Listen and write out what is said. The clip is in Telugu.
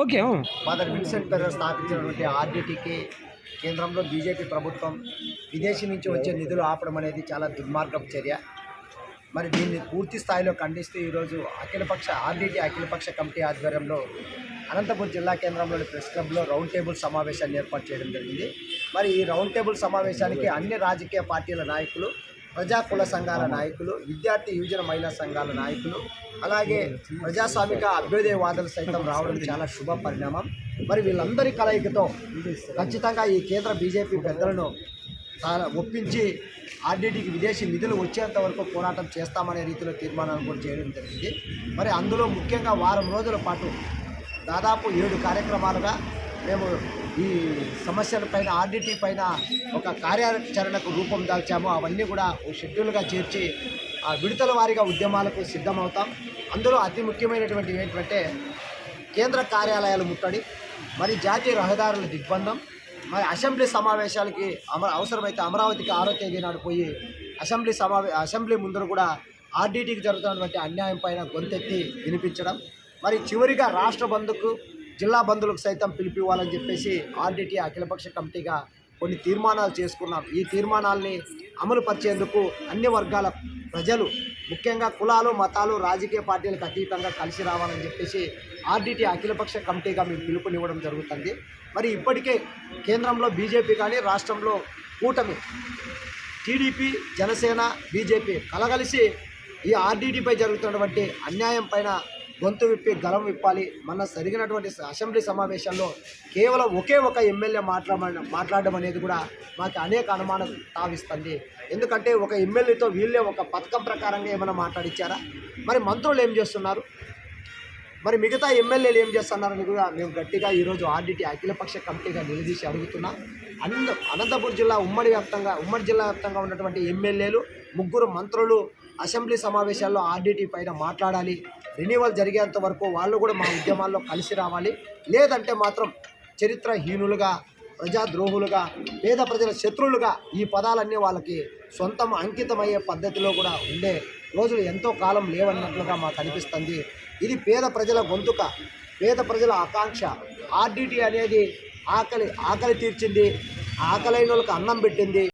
ఓకే ఫాదర్ విన్సెంట్ పెర్రర్ స్థాపించినటువంటి ఆర్డిటికి కేంద్రంలో బీజేపీ ప్రభుత్వం విదేశీ నుంచి వచ్చే నిధులు ఆపడం అనేది చాలా దుర్మార్గపు చర్య. మరి దీన్ని పూర్తి స్థాయిలో ఖండిస్తూ ఈరోజు ఆర్డిటి అఖిలపక్ష కమిటీ ఆధ్వర్యంలో అనంతపురం జిల్లా కేంద్రంలోని ప్రెస్ క్లబ్లో రౌండ్ టేబుల్ సమావేశాన్ని ఏర్పాటు చేయడం జరిగింది. మరి ఈ రౌండ్ టేబుల్ సమావేశానికి అన్ని రాజకీయ పార్టీల నాయకులు, ప్రజా కుల సంఘాల నాయకులు, విద్యార్థి యువజన మహిళా సంఘాల నాయకులు, అలాగే ప్రజాస్వామిక అభ్యుదయవాదులు సైతం రావడం చాలా శుభ పరిణామం. మరి వీళ్ళందరి కలయికతో ఖచ్చితంగా ఈ కేంద్ర బీజేపీ పెద్దలను ఒప్పించి ఆర్డిటికి విదేశీ నిధులు వచ్చేంత వరకు పోరాటం చేస్తామనే రీతిలో తీర్మానాలు కూడా చేయడం జరిగింది. మరి అందులో ముఖ్యంగా వారం రోజుల పాటు దాదాపు 7 కార్యక్రమాలుగా మేము ఈ సమస్యలపైన ఆర్డిటి పైన ఒక కార్యాచరణకు రూపం దాల్చాము. అవన్నీ కూడా ఓ షెడ్యూల్గా చేర్చి విడతల వారీగా ఉద్యమాలకు సిద్ధమవుతాం. అందులో అతి ముఖ్యమైనటువంటివి ఏంటంటే కేంద్ర కార్యాలయాలు ముట్టడి, మరి జాతీయ రహదారుల దిగ్బంధం, మరి అసెంబ్లీ సమావేశాలకి అవసరమైతే అమరావతికి 6వ తేదీ నాడు పోయి అసెంబ్లీ ముందర కూడా ఆర్డిటికి జరుగుతున్నటువంటి అన్యాయం పైన గొంతెత్తి వినిపించడం, మరి చివరిగా రాష్ట్ర బంధుకు, జిల్లా బంధువులకు సైతం పిలిపివ్వాలని చెప్పేసి ఆర్డిటి అఖిలపక్ష కమిటీగా కొన్ని తీర్మానాలు చేసుకున్నాం. ఈ తీర్మానాల్ని అమలు పరిచేందుకు అన్ని వర్గాల ప్రజలు, ముఖ్యంగా కులాలు, మతాలు, రాజకీయ పార్టీలకు అతీతంగా కలిసి రావాలని చెప్పేసి ఆర్డిటి అఖిలపక్ష కమిటీగా మేము పిలుపునివ్వడం జరుగుతుంది. మరి ఇప్పటికే కేంద్రంలో బీజేపీ కానీ, రాష్ట్రంలో కూటమి టీడీపీ, జనసేన, బీజేపీ కలగలిసి ఈ ఆర్డిటిపై జరుగుతున్నటువంటి అన్యాయం పైన గొంతు విప్పి గలం విప్పాలి. మొన్న జరిగినటువంటి అసెంబ్లీ సమావేశాల్లో కేవలం ఒకే ఒక ఎమ్మెల్యే మాట్లాడడం అనేది కూడా మాకు అనేక అనుమానం తావిస్తుంది. ఎందుకంటే ఒక ఎమ్మెల్యేతో వీళ్ళే ఒక పథకం ప్రకారంగా ఏమైనా మాట్లాడిచ్చారా? మరి మంత్రులు ఏం చేస్తున్నారు, మరి మిగతా ఎమ్మెల్యేలు ఏం చేస్తున్నారని కూడా మేము గట్టిగా ఈరోజు ఆర్డిటి అఖిలపక్ష కమిటీగా నిలదీసి అడుగుతున్నాం. అనంతపురం జిల్లా ఉమ్మడి జిల్లా వ్యాప్తంగా ఉన్నటువంటి ఎమ్మెల్యేలు, 3 మంత్రులు అసెంబ్లీ సమావేశాల్లో ఆర్డిటి పైన మాట్లాడాలి. రెన్యువల్ జరిగేంత వరకు వాళ్ళు కూడా మా ఉద్యమాల్లో కలిసి రావాలి. లేదంటే మాత్రం చరిత్రహీనులుగా, ప్రజాద్రోహులుగా, పేద ప్రజల శత్రువులుగా ఈ పదాలన్నీ వాళ్ళకి సొంతం అంకితమయ్యే పద్ధతిలో కూడా ఉండే రోజులు ఎంతో కాలం లేవన్నట్లుగా మాకు అనిపిస్తుంది. ఇది పేద ప్రజల గొంతుక, పేద ప్రజల ఆకాంక్ష. ఆర్డిటి అనేది ఆకలి తీర్చింది, ఆకలైన వాళ్ళకి అన్నం పెట్టింది.